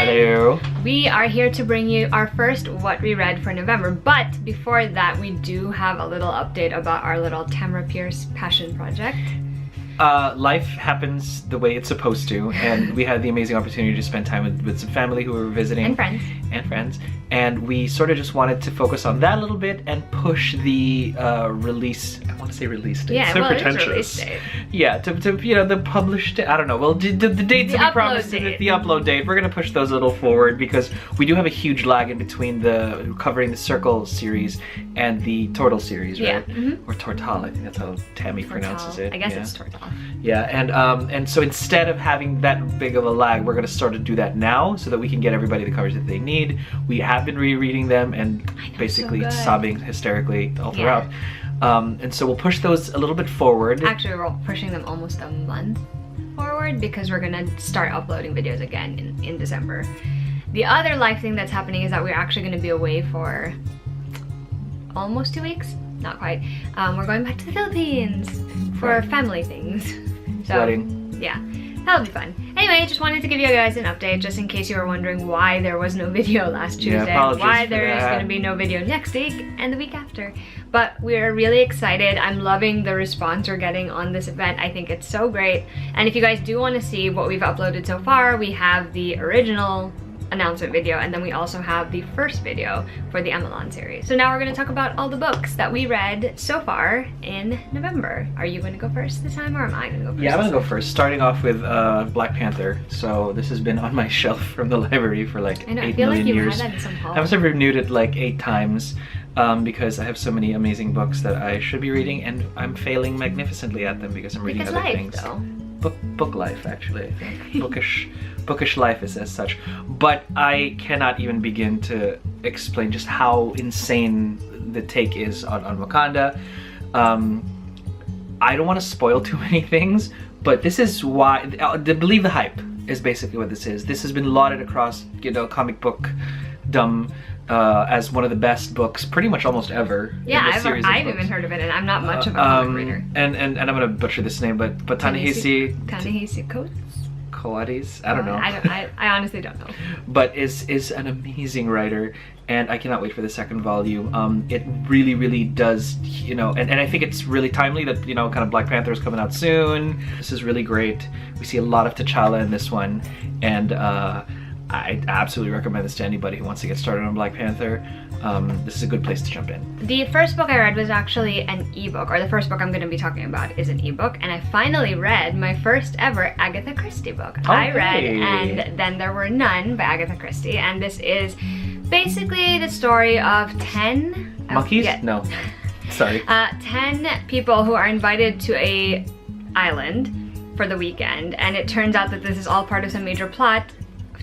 Hello. We are here to bring you our first What We Read for November, but before that we do have a little update about our little Tamara Pierce passion project. Life happens the way it's supposed to, and we had the amazing opportunity to spend time with some family who were visiting. And friends. And we sort of just wanted to focus on that a little bit and push the release, I want to say release date. Yeah, so well, pretentious. it's release date. Yeah, to you know, the published, I don't know, well, the dates that we promised, the upload date, we're going to push those a little forward because we do have a huge lag in between the covering the Circle series and the Tortle series, right? Yeah. Mm-hmm. Or Tortal, I think that's how Tammy pronounces it. I guess it's Tortal. Yeah, and so instead of having that big of a lag, we're going to start to do that now so that we can get everybody the covers that they need. We have been rereading them and basically sobbing hysterically all throughout. And so we'll push those a little bit forward. Actually, we're pushing them almost a month forward because we're gonna start uploading videos again in December. The other life thing that's happening is that we're actually gonna be away for almost 2 weeks. Not quite. We're going back to the Philippines for family things. So, Wedding. Yeah, that'll be fun. Anyway, just wanted to give you guys an update just in case you were wondering why there was no video last Tuesday, why there is going to be no video next week and the week after. But we're really excited. I'm loving the response we're getting on this event. I think it's so great. And if you guys do want to see what we've uploaded so far, we have the original announcement video, and then we also have the first video for the Emelon series. So now we're going to talk about all the books that we read so far in November. Are you going to go first this time, or am I going to go first? Yeah, I'm going to go first, starting off with Black Panther. So this has been on my shelf from the library for like 8 million years. I feel like you had that in some hall. I've renewed it like 8 times because I have so many amazing books that I should be reading, and I'm failing magnificently at them because I'm reading other things. Though. Book life, actually, I think. Bookish life is as such. But I cannot even begin to explain just how insane the take is on Wakanda. I don't want to spoil too many things, but this is why, believe the hype is basically what this is. This has been lauded across, you know, comic book dumb as one of the best books pretty much almost ever. Yeah, I've even heard of it, and I'm not much of a comic reader. And I'm gonna butcher this name, but Ta-Nehisi Coates? I don't know. I honestly don't know. But is an amazing writer, and I cannot wait for the second volume. It really does, you know, and I think it's really timely that, you know, kind of Black Panther is coming out soon. This is really great. We see a lot of T'Challa in this one, and I absolutely recommend this to anybody who wants to get started on Black Panther. This is a good place to jump in. The first book I read was actually an ebook, or the first book I'm going to be talking about is an ebook, and I finally read my first ever Agatha Christie book. Oh, I read And Then There Were None by Agatha Christie, and this is basically the story of 10... Monkeys? No. Sorry. 10 people who are invited to a island for the weekend, and it turns out that this is all part of some major plot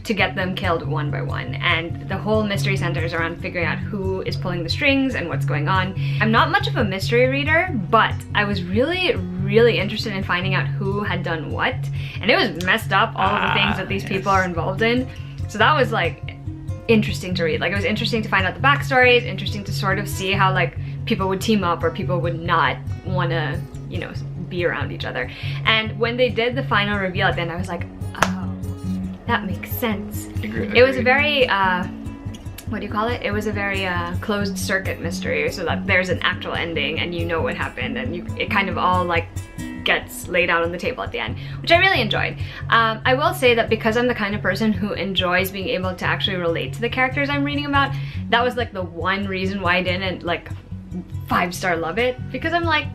to get them killed one by one, and the whole mystery centers around figuring out who is pulling the strings and what's going on. I'm not much of a mystery reader, but I was really interested in finding out who had done what, and it was messed up, all of the things that these people are involved in. So that was like interesting to read. Like, it was interesting to find out the backstories, interesting to sort of see how like people would team up or people would not want to, you know, be around each other. And when they did the final reveal at the end, I was like, oh, that makes sense. It was a very, what do you call it? It was a very closed circuit mystery, so that there's an actual ending and you know what happened, and it kind of all like gets laid out on the table at the end, which I really enjoyed. I will say that because I'm the kind of person who enjoys being able to actually relate to the characters I'm reading about, that was like the one reason why I didn't like 5-star love it, because I'm like,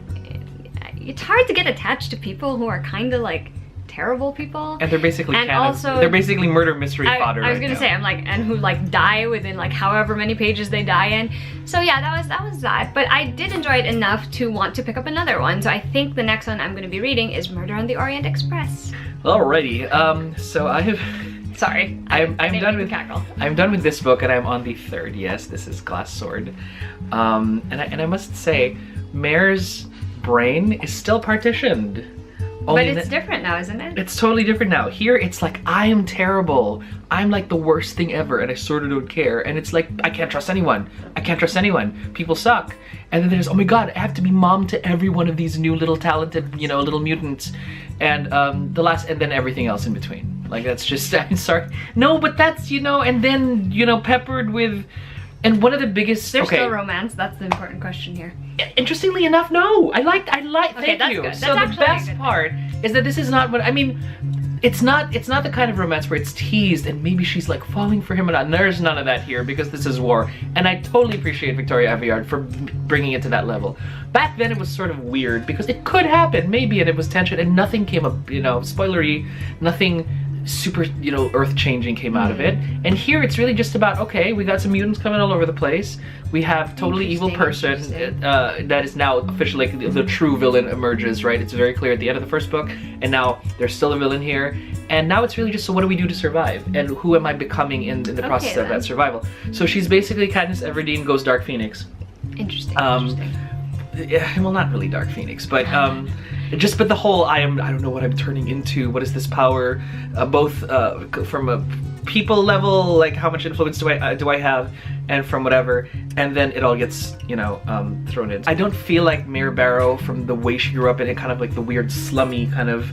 it's hard to get attached to people who are kind of like terrible people, and they're basically they're basically murder mystery fodder. I was gonna say, I'm like, and who like die within like however many pages they die in. So yeah, that was that. But I did enjoy it enough to want to pick up another one. So I think the next one I'm gonna be reading is Murder on the Orient Express. Alrighty. So I have. Sorry, I'm done with this book, and I'm on the 3rd. Yes, this is Glass Sword. And I must say, Mare's brain is still partitioned. But it's different now, isn't it? It's totally different now. Here, it's like, I am terrible. I'm like the worst thing ever, and I sort of don't care. And it's like, I can't trust anyone. I can't trust anyone. People suck. And then there's, oh my god, I have to be mom to every one of these new little talented, you know, little mutants. And and then everything else in between. Like, that's just, I'm sorry. No, but that's, you know, and then, you know, peppered with, and one of the biggest, There's still romance, that's the important question here. Interestingly enough, no. I like, okay, thank you. Good. So the best part is that this is not what, I mean, it's not the kind of romance where it's teased and maybe she's like falling for him or not. And there's none of that here because this is war. And I totally appreciate Victoria Aveyard for bringing it to that level. Back then it was sort of weird because it could happen, maybe, and it was tension and nothing came up, you know, spoilery, nothing super, you know, earth-changing came out of it. And here it's really just about, okay, we got some mutants coming all over the place. We have totally evil person that is now officially, like, the true villain emerges, right? It's very clear at the end of the first book, and now there's still a villain here. And now it's really just, so what do we do to survive? And who am I becoming in the process of that survival? So she's basically Katniss Everdeen goes Dark Phoenix. Interesting. Yeah, well, not really Dark Phoenix, but but the whole I don't know what I'm turning into. What is this power? Both from a people level, like how much influence do I have, and from whatever, and then it all gets, you know, thrown in. I don't feel like Mayor Barrow, from the way she grew up in it, kind of like the weird slummy kind of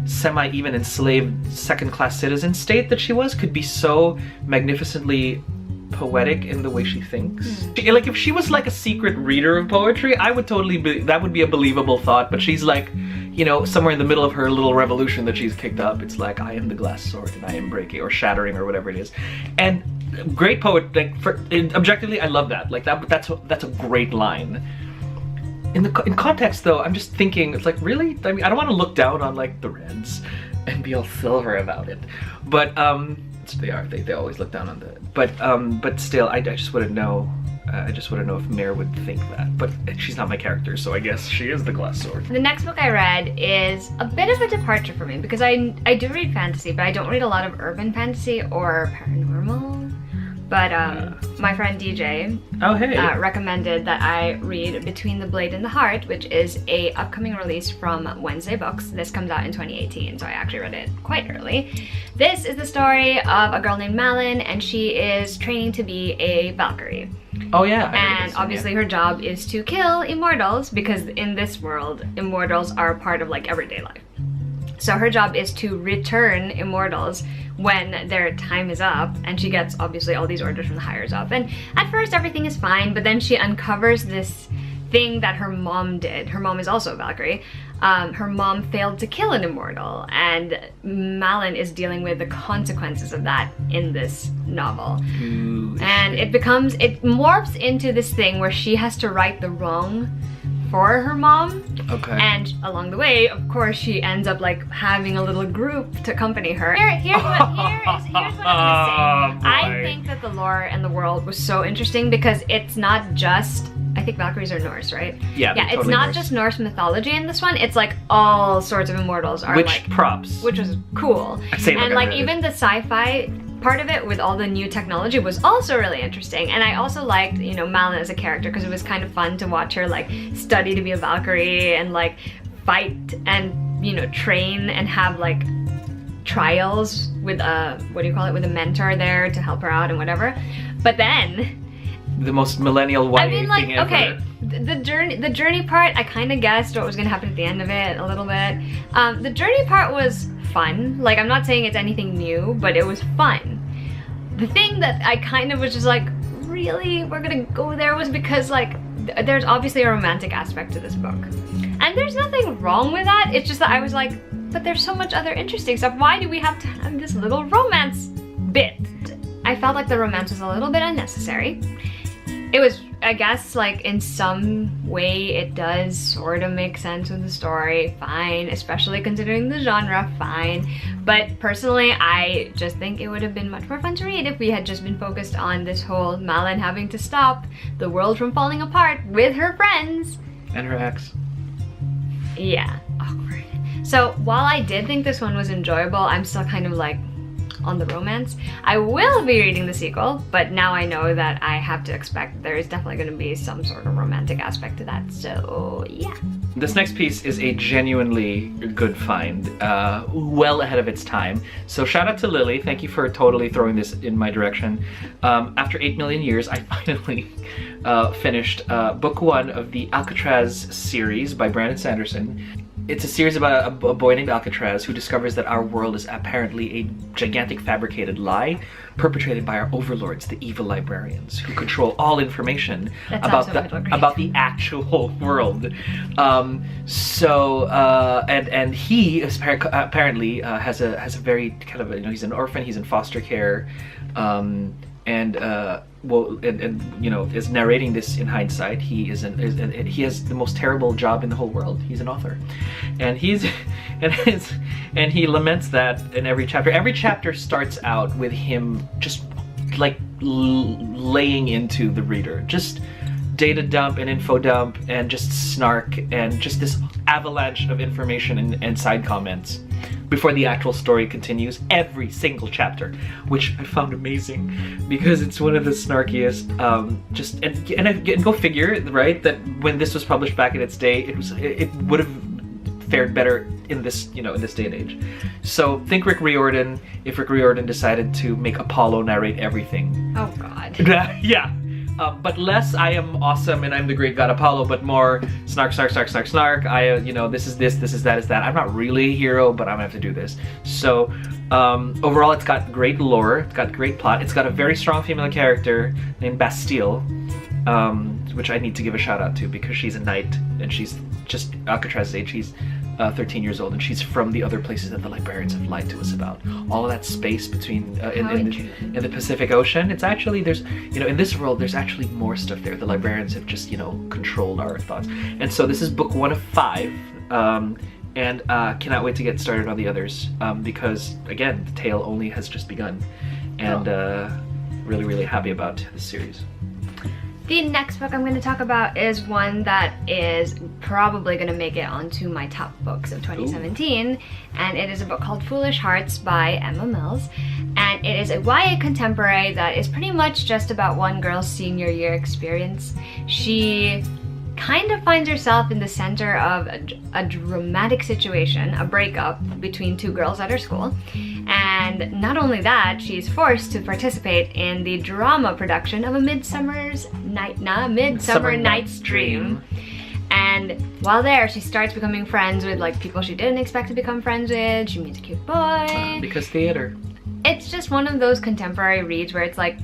semi-even enslaved second-class citizen state that she was, could be so magnificently poetic in the way she thinks. Like, if she was like a secret reader of poetry, I would totally that would be a believable thought, but she's like, you know, somewhere in the middle of her little revolution that she's kicked up. It's like, I am the glass sword and I am breaking or shattering or whatever it is. And great poet, like, objectively, I love that. Like, that's a great line. In context though, I'm just thinking, it's like, really? I mean, I don't want to look down on like the Reds and be all silver about it, but they always look down on the, but still, I just wouldn't know. I just want to know if Mare would think that, but she's not my character, so I guess she is the glass sword. The next book I read is a bit of a departure for me because I do read fantasy, but I don't read a lot of urban fantasy or paranormal. But my friend DJ recommended that I read Between the Blade and the Heart, which is a upcoming release from Wednesday Books. This comes out in 2018, so I actually read it quite early. This is the story of a girl named Malin, and she is training to be a Valkyrie. Oh yeah. And obviously her job is to kill immortals, because in this world, immortals are a part of like everyday life. So her job is to return immortals when their time is up, and she gets obviously all these orders from the higher up. And at first everything is fine, but then she uncovers this thing that her mom did. Her mom is also a Valkyrie. Her mom failed to kill an immortal, and Malin is dealing with the consequences of that in this novel. Ooh, and it morphs into this thing where she has to right the wrong for her mom. Okay. And along the way, of course, she ends up like having a little group to accompany her. Here's what I'm gonna say. I think that the lore and the world was so interesting because it's not just, I think Valkyries are Norse, right? Yeah, it's totally not Norse. Just Norse mythology in this one. It's like all sorts of immortals are props. Which was cool. And like even the sci-fi part of it with all the new technology was also really interesting. And I also liked, you know, Malin as a character because it was kind of fun to watch her like study to be a Valkyrie and like fight and, you know, train and have like trials with a, with a mentor there to help her out and whatever. But then the most millennial white thing ever. Okay, the journey part, I kind of guessed what was gonna happen at the end of it a little bit. The journey part was fun. Like, I'm not saying it's anything new, but it was fun. The thing that I kind of was just like, really, we're gonna go there, was because like there's obviously a romantic aspect to this book, and there's nothing wrong with that. It's just that I was like, but there's so much other interesting stuff. Why do we have to have this little romance bit? I felt like the romance was a little bit unnecessary. It was, I guess, like in some way it does sort of make sense with the story, fine, especially considering the genre, fine. But personally, I just think it would have been much more fun to read if we had just been focused on this whole Malin having to stop the world from falling apart with her friends. And her ex. Yeah, awkward. So while I did think this one was enjoyable, I'm still kind of like, on the romance. I will be reading the sequel, but now I know that I have to expect there is definitely going to be some sort of romantic aspect to that, so yeah. This next piece is a genuinely good find, well ahead of its time. So shout out to Lily, thank you for totally throwing this in my direction. After 8 million years, I finally finished book 1 of the Alcatraz series by Brandon Sanderson. it's a series about a boy named Alcatraz who discovers that our world is apparently a gigantic fabricated lie perpetrated by our overlords, the evil librarians, who control all information about the actual world. And he is apparently has a very kind of he's an orphan. He's in foster care, and is narrating this in hindsight. He he has the most terrible job in the whole world. He's an author, and he laments that in every chapter. Every chapter starts out with him just like laying into the reader, just data dump and info dump and just snark and just this avalanche of information and side comments before the actual story continues every single chapter, which I found amazing because it's one of the snarkiest. And go figure, right? That when this was published back in its day, it would have fared better in this in this day and age. So think Rick Riordan if Rick Riordan decided to make Apollo narrate everything. Oh God. Yeah. But less I am awesome and I'm the great god Apollo, but more snark, snark, snark, snark, snark. This is this is that, is that. I'm not really a hero, but I'm gonna have to do this. So overall, it's got great lore, it's got great plot, it's got a very strong female character named Bastille, which I need to give a shout out to because she's a knight and she's just Alcatraz's age. She's 13 years old, and she's from the other places that the librarians have lied to us about. All of that space between in the Pacific Ocean. It's actually in this world there's actually more stuff there. The librarians have just controlled our thoughts. And so this is book 1 of 5, and cannot wait to get started on the others because again the tale only has just begun, and really really happy about this series. The next book I'm going to talk about is one that is probably going to make it onto my top books of 2017. Ooh. And it is a book called Foolish Hearts by Emma Mills. And it is a YA contemporary that is pretty much just about one girl's senior year experience. She kind of finds herself in the center of a dramatic situation, a breakup between 2 girls at her school. And not only that, she's forced to participate in the drama production of A Midsummer Night's Dream. And while there, she starts becoming friends with people she didn't expect to become friends with. She meets a cute boy. Because theater. It's just one of those contemporary reads where it's like,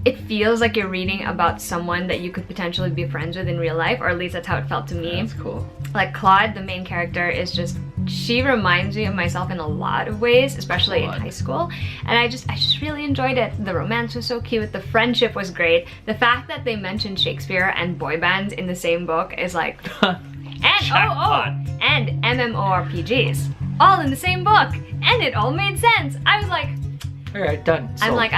it feels like you're reading about someone that you could potentially be friends with in real life, or at least that's how it felt to me. That's cool. Like Claude, the main character, is just, she reminds me of myself in a lot of ways, especially in high school. And I just really enjoyed it. The romance was so cute. The friendship was great. The fact that they mentioned Shakespeare and boy bands in the same book is like, and MMORPGs, all in the same book, and it all made sense. I was like, all right, done. I'm like,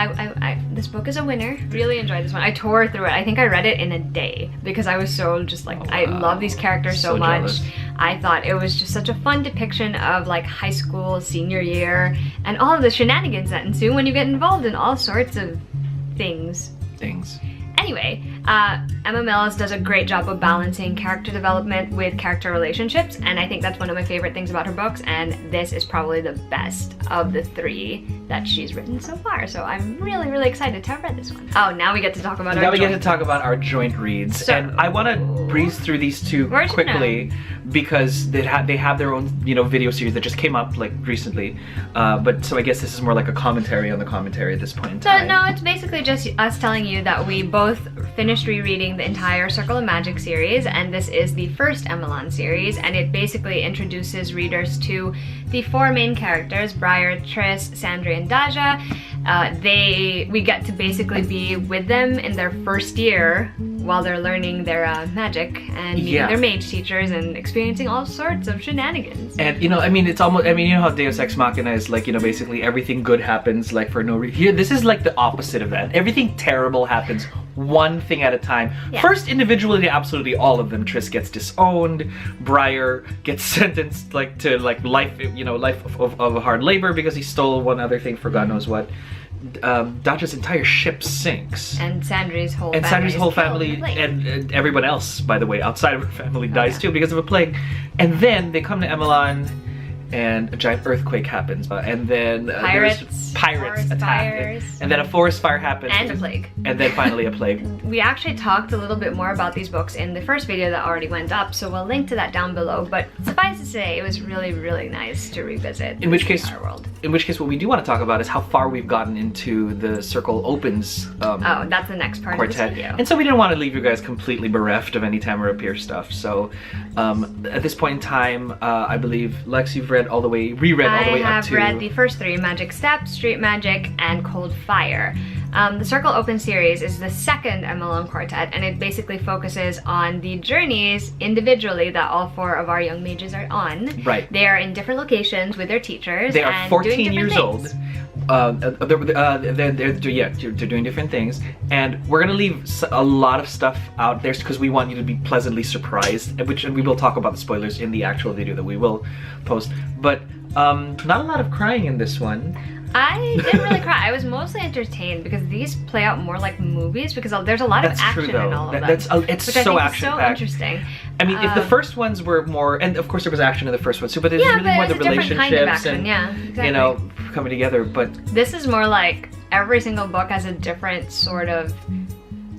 this book is a winner. Really enjoyed this one. I tore through it. I think I read it in a day because I was so just like, I love these characters so much. Jealous. I thought it was just such a fun depiction of high school, senior year, and all of the shenanigans that ensue when you get involved in all sorts of things. Anyway, Emma Mills does a great job of balancing character development with character relationships, and I think that's one of my favorite things about her books, and this is probably the best of the 3 that she's written so far, so I'm really, really excited to have read this one. Oh, now we get to talk about our joint reads, and I want to breeze through these 2 quickly because they have their own video series that just came up recently, but so I guess this is more like a commentary on the commentary at this point in time. So no, it's basically just us telling you that we both finished rereading the entire Circle of Magic series, and this is the first Emelon series, and it basically introduces readers to the 4 main characters, Briar, Triss, Sandri, and Daja. We get to basically be with them in their first year while they're learning their magic and meeting their mage teachers and experiencing all sorts of shenanigans. And it's almost, how Deus Ex Machina is basically everything good happens for no reason. Here, this is the opposite of that. Everything terrible happens one thing at a time. Yeah. First, individually, absolutely all of them. Triss gets disowned. Briar gets sentenced to life of hard labor because he stole one other thing for God knows what. Daja's entire ship sinks. And Sandri's whole family and everyone else, by the way, outside of her family dies too because of a plague. And then they come to Emelon and a giant earthquake happens. And then pirates pirates Forest attack, fires. and then a forest fire happens, And a plague. and then finally a plague. We actually talked a little bit more about these books in the first video that already went up, so we'll link to that down below. But suffice to say, it was really, really nice to revisit. In which case, our world. what we do want to talk about is how far we've gotten into the Circle Opens. Oh, that's the next part quartet. of this video. And so we didn't want to leave you guys completely bereft of any Tamara Pierce stuff. So at this point in time, I believe Lex, you've read all the way, reread all the way up to. I have read the first three: Magic Step, Street Magic, and Cold Fire. The Circle Open series is the second MLM quartet, and it basically focuses on the journeys individually that all four of our young mages are on. Right. They are in different locations with their teachers. They are and 14 doing years different old. things. They're doing different things, and we're gonna leave a lot of stuff out there because we want you to be pleasantly surprised, and we will talk about the spoilers in the actual video that we will post. But not a lot of crying in this one. I didn't really cry. I was mostly entertained because these play out more like movies because there's a lot of action in all of them. It's which I so think action-packed. is so interesting. I mean, if the first ones were more, and of course there was action in the first one too, but there's really but more it's the a different relationships kind of action, and yeah, exactly. you know, coming together. But This is more like every single book has a different sort of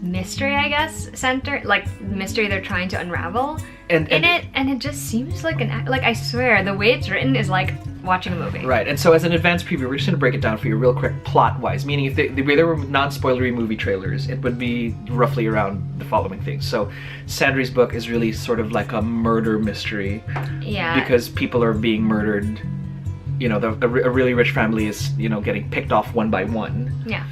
mystery, I guess, center, like mystery they're trying to unravel and it just seems like I swear the way it's written is like watching a movie. Right, and so as an advanced preview, we're just gonna break it down for you real quick, plot-wise. Meaning, if there were non-spoilery movie trailers, it would be roughly around the following things. So, Sandry's book is really sort of like a murder mystery. Yeah. Because people are being murdered. You know, a really rich family is, you know, getting picked off one by one. Yeah.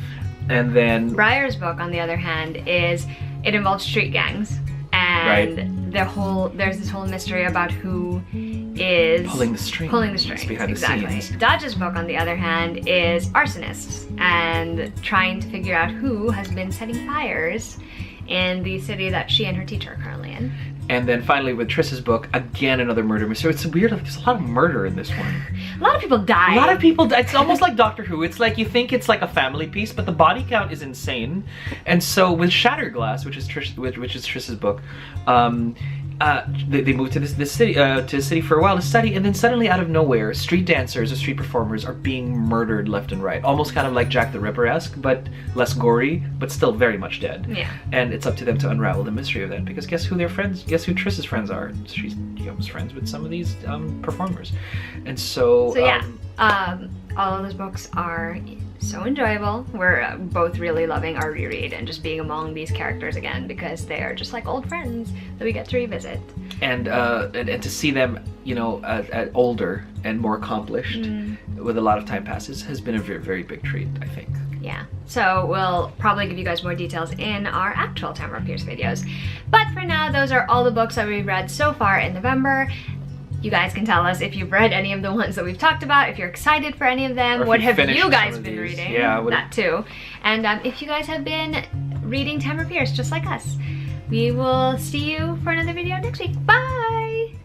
And then Briar's book, on the other hand, it involves street gangs, and there's this whole mystery about who is pulling the strings behind exactly. the scenes. Dodge's book, on the other hand, is arsonists and trying to figure out who has been setting fires in the city that she and her teacher are currently in. And then finally with Triss's book, again another murder mystery. It's weird, like there's a lot of murder in this one. A lot of people die. A lot of people, it's almost like Doctor Who. It's like you think it's like a family piece, but the body count is insane. And so with Shattered Glass, which is Triss's book, they moved to this city, to a city for a while to study, and then suddenly out of nowhere, street dancers or street performers are being murdered left and right. Almost kind of like Jack the Ripper-esque, but less gory, but still very much dead. Yeah. And it's up to them to unravel the mystery of that, because guess who Triss's friends are? She becomes friends with some of these performers. And so yeah, all of those books are so enjoyable. We're both really loving our reread and just being among these characters again because they are just like old friends that we get to revisit. And to see them, you know, older and more accomplished with a lot of time passes has been a very, very big treat, I think. Yeah, so we'll probably give you guys more details in our actual Tamara Pierce videos. But for now, those are all the books that we've read so far in November. You guys can tell us if you've read any of the ones that we've talked about, if you're excited for any of them, what have you guys been reading? Yeah, that too. And if you guys have been reading Tamara Pierce just like us. We will see you for another video next week. Bye!